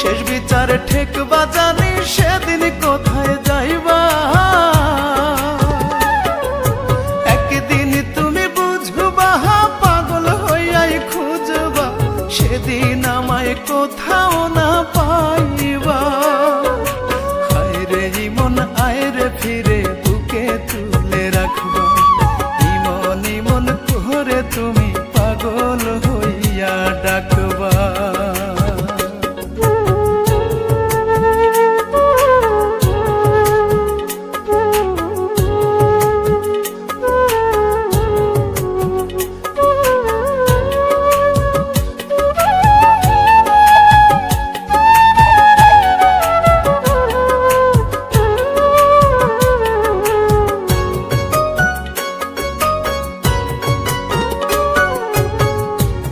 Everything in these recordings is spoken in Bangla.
শেষ বিচারে ঠেকবা জানি সেদিন কোথায় যাইবা। একদিন তুমি বুঝবা পাগল হইয়াই খুঁজবা, সেদিন আমায় কোথাও না পাইবা। হায়রে ইমন আয়রে ফিরে বুকে তুলে রাখবা, ইমন ইমন করে তুমি পাগল হইয়া ডাকবা।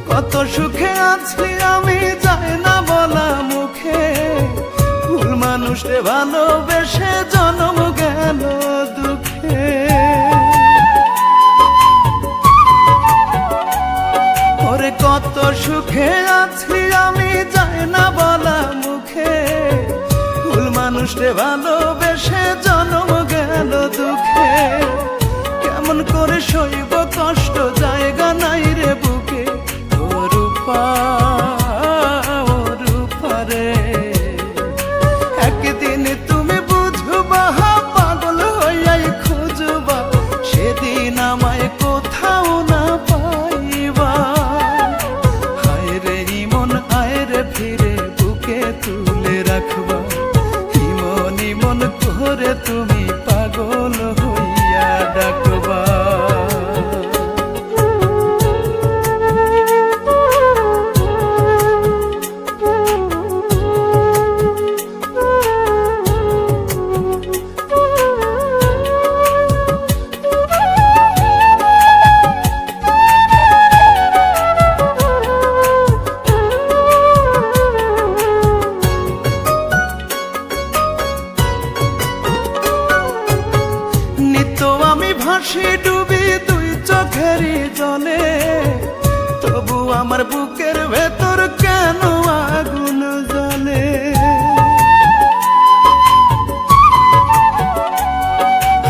কত সুখে আছি আমি যায় না বলা মুখে, ভুল মানুষে ভালোবেসে জন্ম গেল দুঃখে। ওরে কত সুখে আছি আমি যায় না বলা মুখে, ভুল মানুষে ভালোবেসে জন্ম গেল দুঃখে। কেমন করে সইব কষ্ট জায়গা নাই রে বুকে, একদিন তুমি বুঝবা পাগল হইয়াই খুঁজবা, সেদিন আমায় কোথাও না পাইবা। হায়রে ইমন আয়রে ফিরে বুকে তুলে রাখবা, ইমন ইমন করে তুমি পাগল হইয়া ডাকবা। ভাসি ডুবি দুই চোখেরই জলে, তবু আমার বুকের ভেতর কেন আগুন জ্বলে।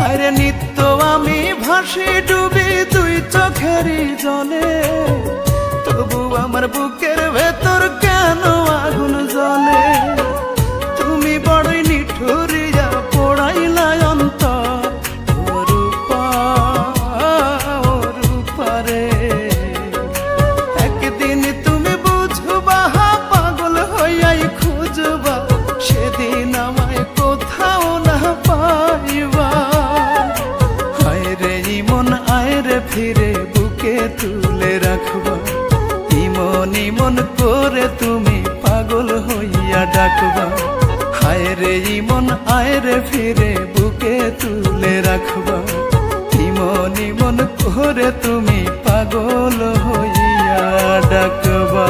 আরে নিত্য আমি ভাসি ডুবি দুই চোখেরই জলে, তবু আমার বুকের ভেতর কেন আগুন জ্বলে। তুমি বড়ই নিঠুরিয়া পোড়াইলা অন্তর, একদিন তুমি বুঝবা পাগল হইয়াই খুঁজবা, সেদিন আমায় কোথাও না পাইবা। হায়রে ইমন আয়রে ফিরে বুকে তুলে রাখবা, ইমন ইমন করে তুমি পাগল হইয়া ডাকবা। হায়রে ইমন আয়রে ফিরে বুকে তুলে রাখবা, ইমন ইমন করে তুমি পাগল হইয়া ডাকবা।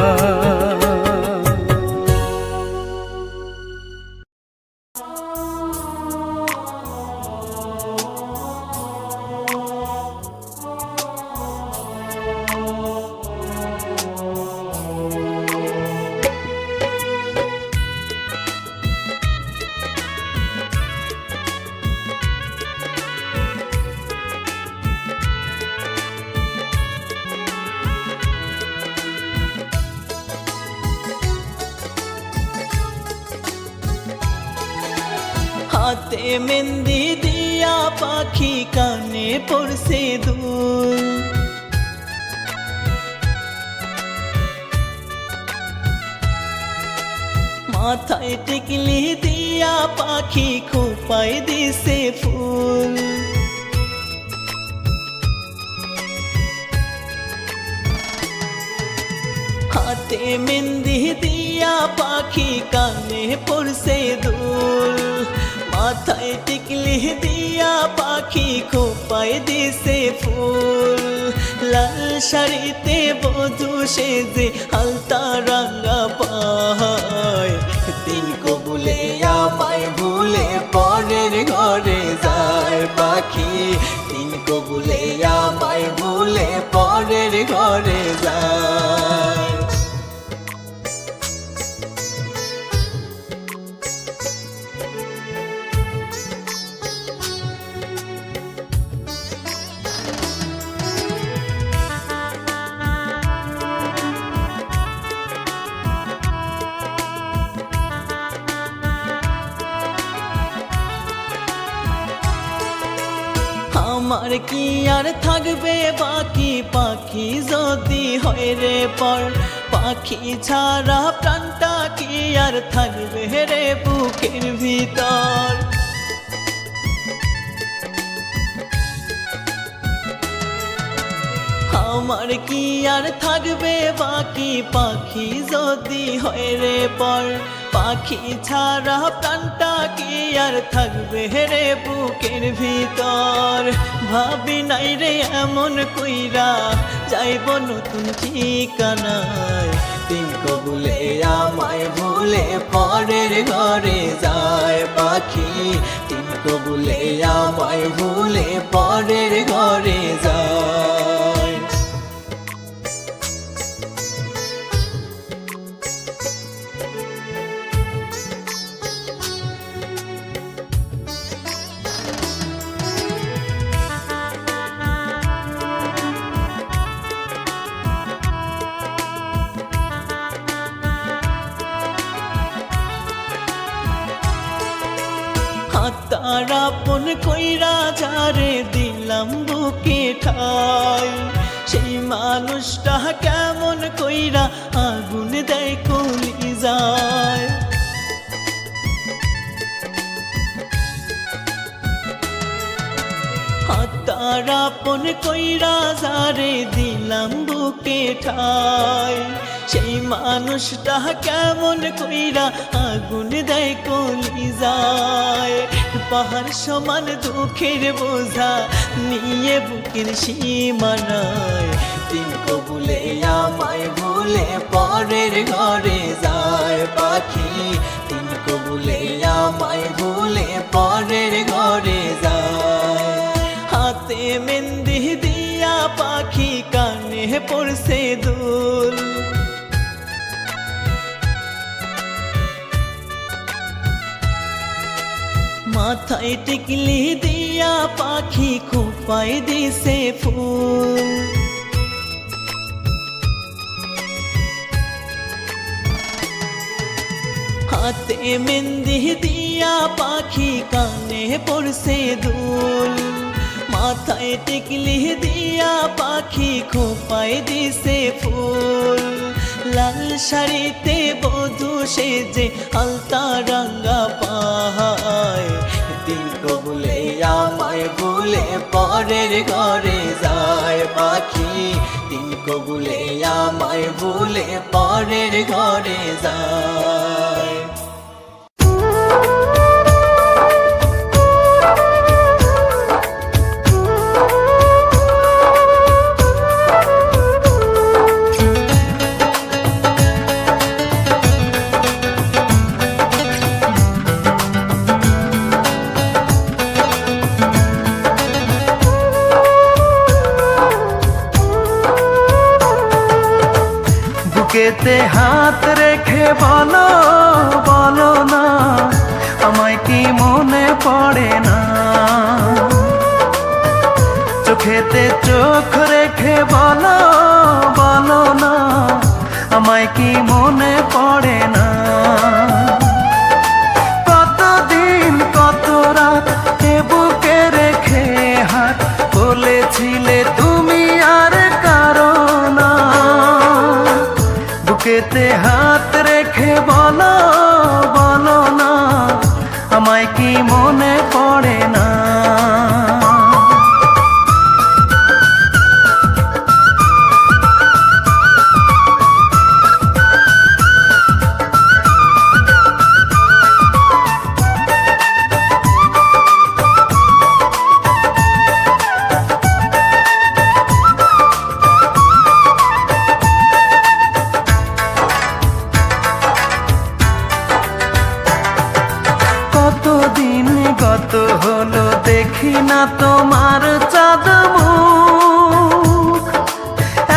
হাতে মেহেন্দি দিয়া পাখি কানে পড়ছে দুল, মাথায় টিকলি দিয়া পাখি খোপায় দিছে ফুল। হাতে মেহেন্দি দিয়া পাখি কানে পড়ছে দুল, মাথায় টিকলি দিয়া পাখি খোপায় দিছে ফুল। লাল শাড়িতে বধূ সেজে আলতা রাঙা পায়, দিন কবুলে আমায় ভুলে পরের ঘরে যায় পাখি, দিন কবুলে আমায় ভুলে পরের ঘরে যায়। কি আর থাকবে বাকি পাখি যদি হয় রে পর পাখি ছাড়া প্রাণটা কি আর থাকবে রে বুকের ভিতর আমার কি আর থাকবে বাকি পাখি যদি হয় রে পর পাখি ছাড়া প্রাণটা কি আর থাকবে রে বুকের ভিতর ভাবি নাই রে এমন কইরা যাইব নতুন ঠিকানায় তিন কবুলে আমায় ভুলে পরের ঘরে যায় পাখি তিন কবুলে আমায় ভুলে পরের ঘরে যায় তার আপন কইরা যারে দিলাম বুকে ঠাই সেই মানুষটা কেমন কইরা আগুন দেয় কলিজায় তার আপন কইরা যারে দিলাম বুকে ঠাই সেই মানুষটা কেমন কইরা আগুন দেয় কলিজায় পাহাড় সমান দুঃখের বোঝা নিয়ে বুকের সীমানায় তিন কবুলে আমায় ভুলে পরের ঘরে যায় পাখি তিন কবুলে আমায় ভুলে পরের ঘরে যায় হাতে মেহেন্দি দিয়া পাখি কানে পড়ছে দুল মাথায় টিকলি দিয়া পাখি খোপায় দিছে ফুল হাতে মেহেন্দি দিয়া পাখি কানে পড়ছে দুল মাথায় টিকলি দিয়া পাখি খোপায় দিছে ফুল লাল শাড়িতে বধূ সেজে আলতা রাঙ্গা পাহায় তিন কবুলে আমায় ভুলে পরের ঘরে যায় পাখি তিন কবুলে আমায় ভুলে পরের ঘরে যায় বুকেতে হাত রেখে বলো বলো না আমায় কি মনে পড়ে না চোখেতে চোখ রেখে বলো বলো না আমায় কি মনে পড়ে না কতদিন কত রাত এ বুকে রেখে হাত বলেছিলে তুমি আর কারো না বুকেতে হাত রেখে বলো বলো না আমায় কি মনে পড়ে না কত হলো দেখি না তোমার চাঁদ মুখ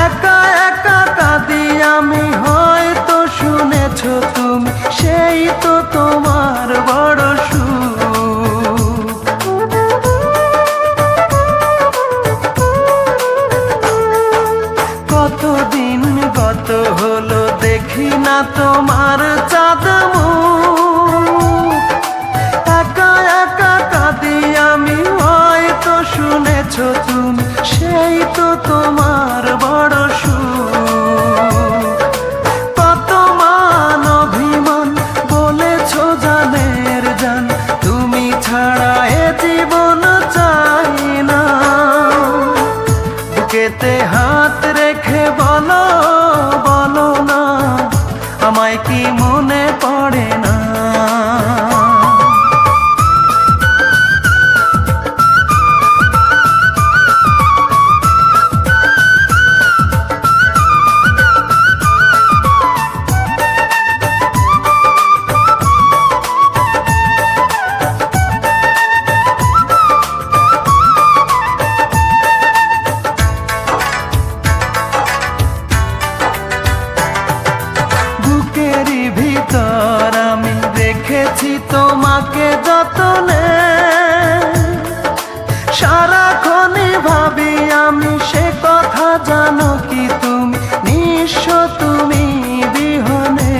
একা একা কাঁদি আমি হয়তো শুনেছো তুমি সেই তো তোমার বড় সুখ কতদিন গত হলো দেখি না তোমার চাঁদ মুখ একা একা কাঁদি আমি হয়তো তুমি, সেই তো তোমার বড় সুখ। কত মান অভিমান বলেছো জানের জান, তুমি ছাড়া এ জীবন চাই না। বুকেতে হাত রেখে বলো বলো না, আমায় কি মনে পড়ে না? বুকেরই ভিতর আমি রেখেছি তোমাকে যতনে, সারাক্ষণই ভাবি আমি সে কথা, জানো কি তুমি নিঃস্ব তুমি বিহনে।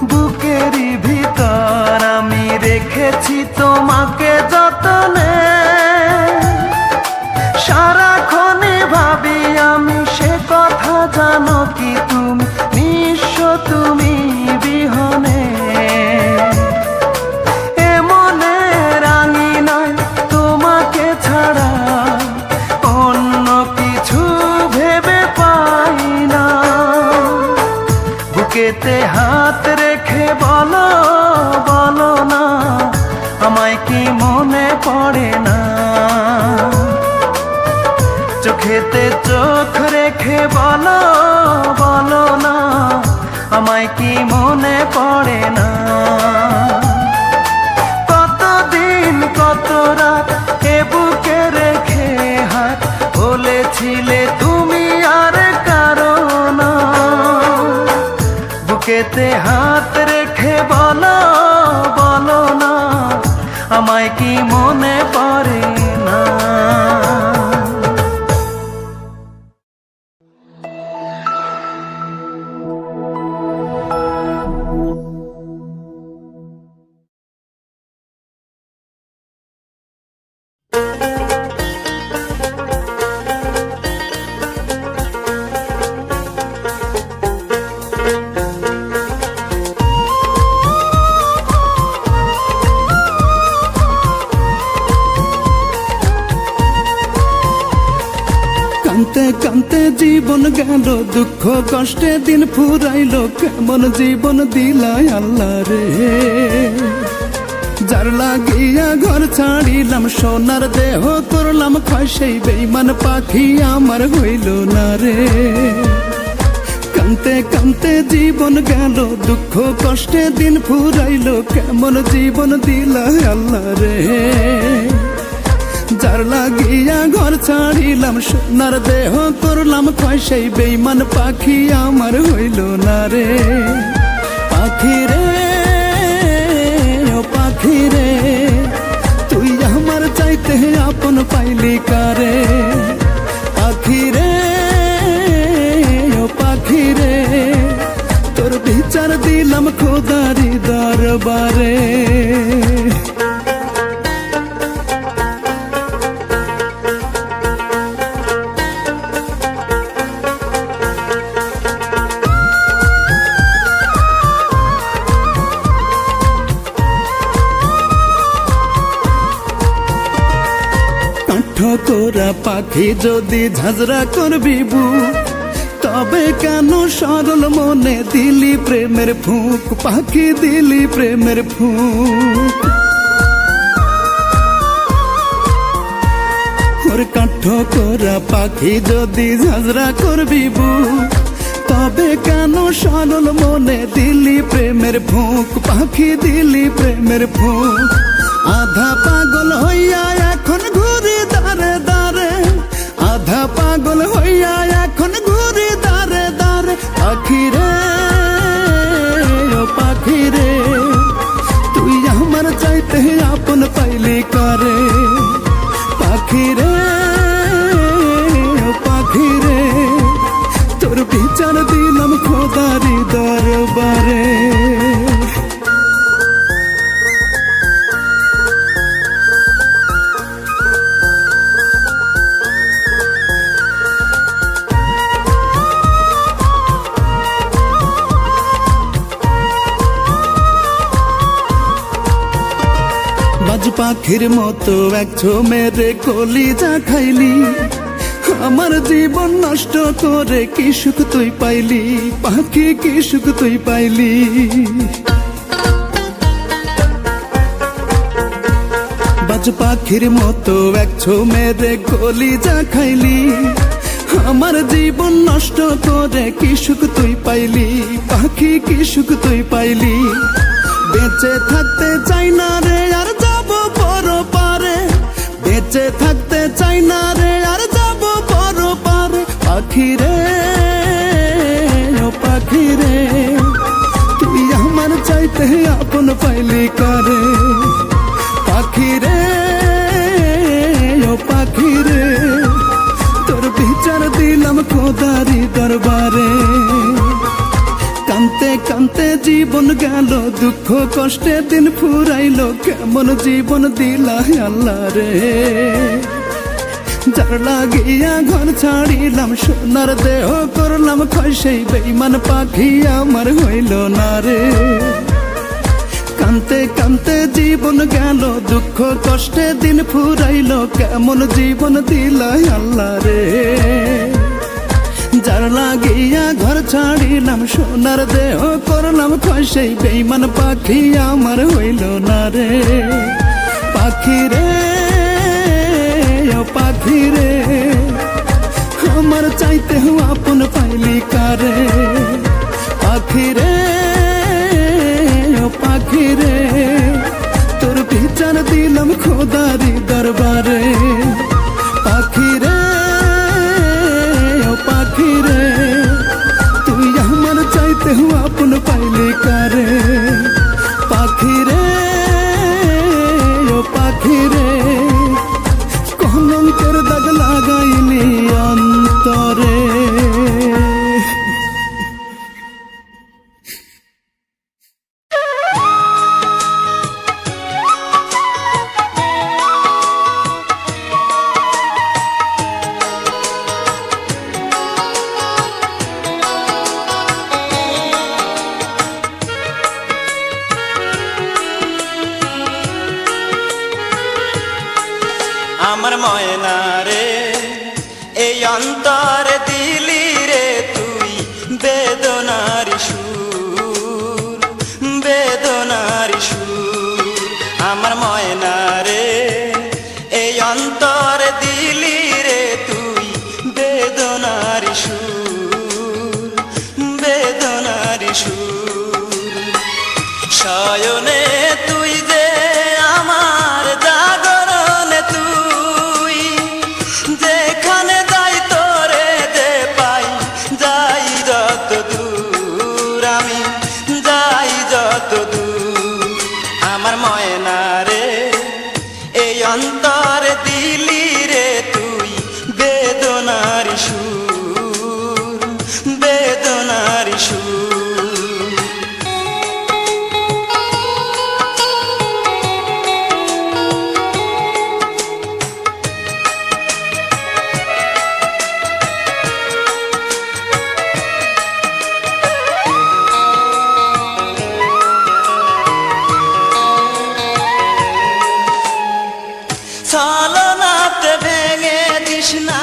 বুকেরই ভিতর আমি রেখেছি তোমাকে যতনে, সারাক্ষণে ভাবি আমি সে কথা, জানো কি তুমি নিঃস্ব তুমি বিহনে। এমনে রাঙি নাই তোমাকে ছাড়া, অন্য কিছু ভেবে পাই না। বুকেতে হাত রেখে বলো বলো না, আমায় কি মনে পড়ে না? চোখেতে চোখ রেখে বলো বলো না, আমায় কি মনে পড়ে না? কতদিন কত রাত এ বুকে রেখে হাত বলেছিলে তুমি আর কারো না। বুকেতে হাত রেখে বলো বলো না, আমায় কি মনে পড়ে না? কানতে কানতে জীবন গেল, দুঃখ কষ্টে দিন ফুরাইল, কেমন জীবন দিলাই আল্লাহ রে। যার লাগিয়া ঘর ছাড়িলাম, সোনার দেহ করলাম ক্ষয়, সেই বেইমান পাখি আমার হইল না রে। কানতে কানতে জীবন গেল, দুঃখ কষ্টে দিন ফুরাইল, কেমন জীবন দিলাই আল্লাহ রে। যার লাগিয়া ঘর ছাড়িলাম, সোনার দেহ করলাম ক্ষয়, সেই বেইমান পাখি আমার হইল না রে। পাখি রে ও পাখি রে, তুই আমার চাইতে আপন পাইলি কারে। পাখি রে ও পাখি রে, তোর বিচার দিলাম খোদারি দরবারে। তোরা পাখি যদি ঝাঁঝরা করবি বুক, তবে কেন সরল মনে দিলি প্রেমের ফুঁক, পাখি দিলি প্রেমের ফুঁক। ওর কাঠ করা পাখি যদি ঝাঁঝরা করবি বুক, তবে কেন সরল মনে দিলি প্রেমের ফুঁক, পাখি দিলি প্রেমের ফুঁক। আধা পাগল হইয়া এখন ঘুরি দারে দারে, আধা পাগল হইয়া এখন ঘুরি দারে দারে। পাখি রে ও পাখি রে, তুই আমার চাইতে আপন পাইলি কারে। পাখি রে ও পাখি রে, তোর বিচার দিলাম খোদারি দরবারে। বাজ পাখির মতো এক মেরে কলিজা খাইলি, আমার জীবন নষ্ট করে কি সুখ তুই পাইলি, পাখি কি সুখ তুই পাইলি। বাজ পাখির মতো এক মেরে কলিজা খাইলি, আমার জীবন নষ্ট করে কি সুখ তুই পাইলি, পাখি কি সুখ তুই পাইলি। বেঁচে থাকতে চাই না রে আর যাব পর পারে, বেঁচে থাকতে চাই না রে আর যাব পর পারে। পাখি রে ও পাখি রে, তুই আমার চাইতে আপন পাইলি কারে। পাখি রে ও পাখি রে, তোর বিচার দিলাম খোদারি দরবারে। কানতে কানতে জীবন গেল, দুঃখ কষ্টে দিন ফুরাইলো, কেমন জীবন দিলা আল্লাহ রে। যার লাগিয়া ঘর ছাড়িলাম, সোনার দেহ করলাম ক্ষয়, সেই বেঈমান পাখি আমার হইল না রে। কানতে কানতে জীবন গেল, দুঃখ কষ্টে দিন ফুরাইলো, কেমন জীবন দিলা আল্লাহ রে। যার লাগিয়া ঘর ছাড়িলাম, সোনার দেহ করলাম ক্ষয়, সেই বেঈমান পাখি আমার হইল না রে। পাখি রে ও পাখি রে, আমার চাইতে আপন পাইলি কারে। পাখি রে ও পাখি রে, তোর বিচার দিলাম খোদারি দরবারে। পাখি রে ও পাখি রে, তুই আমার চাইতে আপন পাইলি কারে। পাখি রে ও পাখি রে, কলঙ্কের দাগ লাগাইলি অন্তরে। আমার ময়না রে, এই অন্তরে দিলি রে তুই বেদনার সুর, বেদনার সুর। আমার ময়না রে, এই অন্তরে দিলি রে তুই বেদনার সুর, বেদনার সুর। শয়নে তুই যে আমার জাগরণে তুই, যেখানে যাই তোরে যে পাই, যাই যত দূর আমি, যাই যত দূর। আমার ময়না রে, এই অন্তরে দিলি রে তুই বেদনার সুর, বেদনার সুর। ছলনাতে ভেঙে দিস না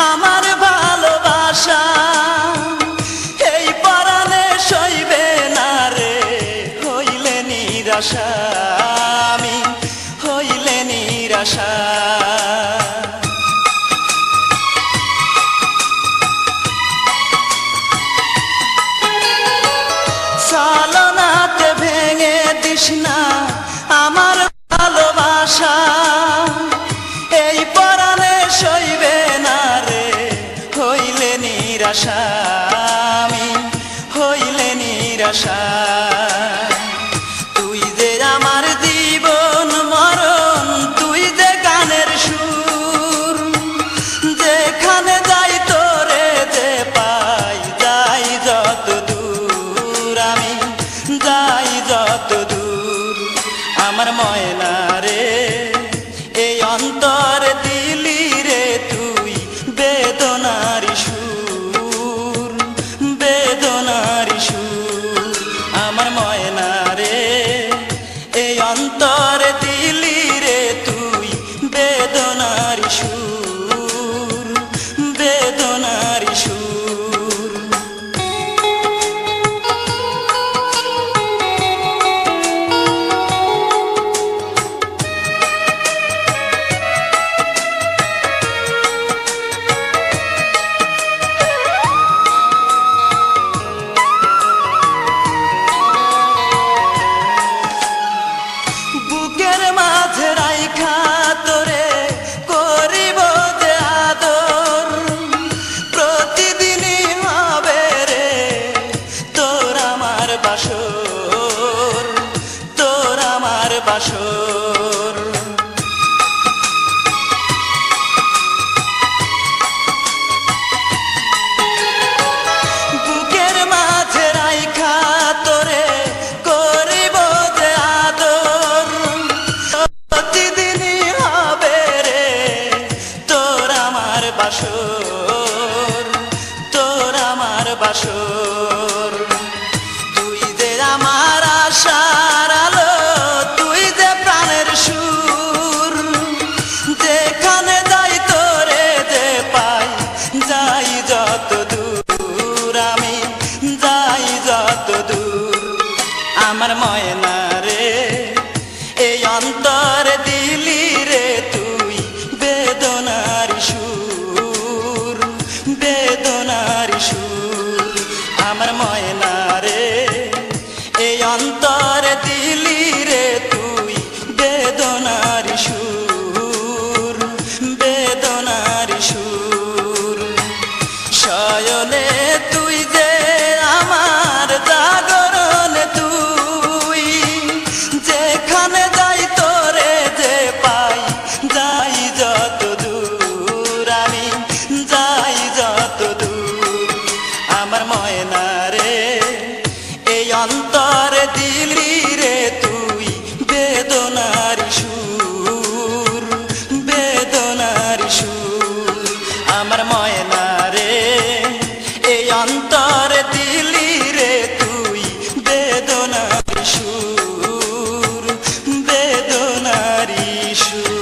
আমার ভালোবাসা, এই পরাণে সইবে না রে হইলে নিরাশা, আমি হইলে নিরাশা। ছলনাতে ভেঙে দিস না আমার ভালোবাসা, এই পরাণে সইবে না রে হইলে নিরাশা, আমি হইলে নিরাশা। তুই যে আমার জীবন মরণ, তুই যে গানের সুর, যেখানে যাই তোরে যে পাই, যাই যত দূর আমি, যাই যত দূর। আমার ময়না রে, এই অন্তর দিলি রে তুই বেদনার সুর, বেদনার সুর। আমার ময়না রে, এই অন্তর দিলি বাসর। বুকের মাঝে রাইখা তোরে করিব যে আদর, প্রতিদিনই হবে রে তোর আমার বাসর, তোর আমার বাসর। তুই যে আমার আশার আলো, তুই যে প্রাণের সুর, যেখানে যাই তোরে যে পাই, যাই যত দূর, আমি যাই যত দূর। আমার ময়না রে এই অন্তর দিলি রে তুই বেদনার সুর, বেদনার সুর। আমার ময়না রে এই অন্তর দিলি রে তুই বেদনার সুর, বেদনার সুর। শয়নে তুই যে আমার জাগরণ তুই, যেখানে যাই তোরে যে পাই, যাই যত দূর, আমি যাই যত দূর। আমার ময়না রে এই অন্তর দিলি রে তুই বেদনার সুর, বেদনার সুর। আমার ময়না রে এই অন্তর দিলি রে তুই বেদনার সুর, বেদনার সুর।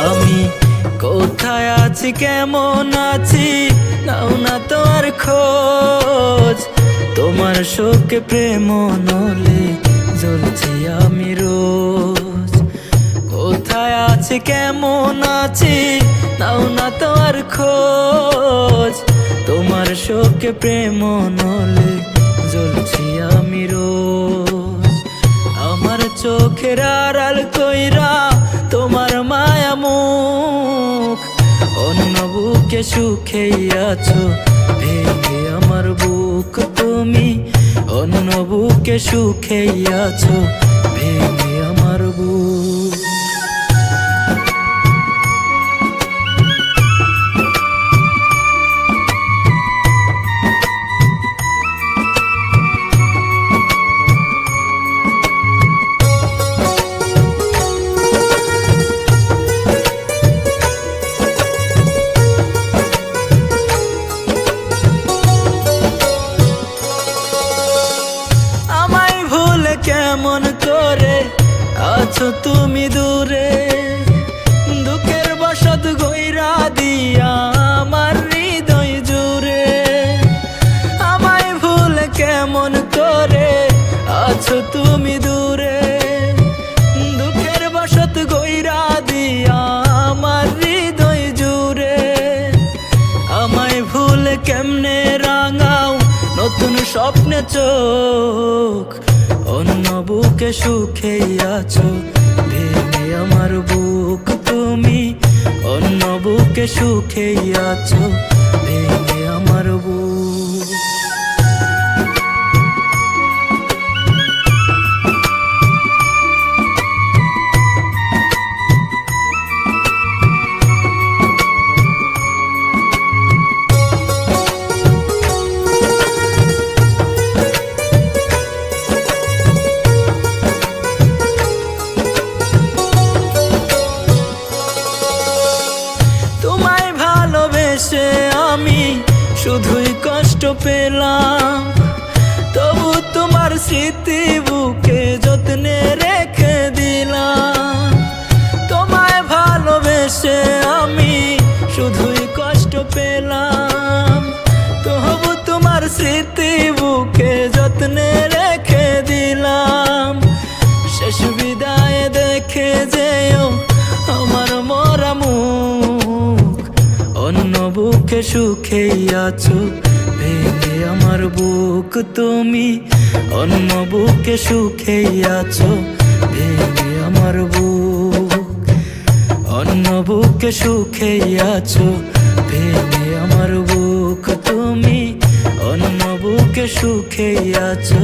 আমি কোথায় আছি কেমন আছি নাও না তোমার খোঁজ, তোমার শোকে প্রেম নলে জ্বলছি আমি রোজ। কোথায় আছি কেমন আছি নাও না তোমার খোঁজ, তোমার শোকে প্রেম নলে জ্বলছি আমি রোজ। আমার চোখের আড়াল কইরা তোমার মায়া মুখ, অন্য বুকে সুখে আছো ভেঙে আমার বুক। তুমি অন্য বুকে সুখে আছো ভেঙে আমার বুক। কেমন করে আছো তুমি দূরে, দুঃখের বসত গইরা দিয়া আমার হৃদয় জুড়ে। আমায় ভুলে কেমন করে আছো তুমি দূরে, দুঃখের বসত গইরা দিয়া আমার হৃদয় জুড়ে। আমায় ভুলে কেমনে রাঙাও নতুন স্বপ্নে চোখ, অন্য বুকে সুখে আছো ভেঙে আমার বুক। তুমি অন্য বুকে সুখে আছো ভেঙে আমার বুক। আমি শুধুই কষ্ট পেলাম, তবু তোমার স্মৃতি বুকে যত্নে রেখে দিলাম। তোমায় ভালোবেসে আমি শুধুই কষ্ট পেলাম, তবু তোমার স্মৃতি বুকে যত্নে রেখে দিলাম। শেষ বিদায় দেখে যেও আমার মর বুকে সুখেই আছো ভেঙে আমার বুক তুমি অন্য বুকে সুখেই আছো ভেঙে আমার বুক অন্য বুকে সুখেই আছো ভেঙে আমার বুক তুমি অন্য বুকে সুখেই আছো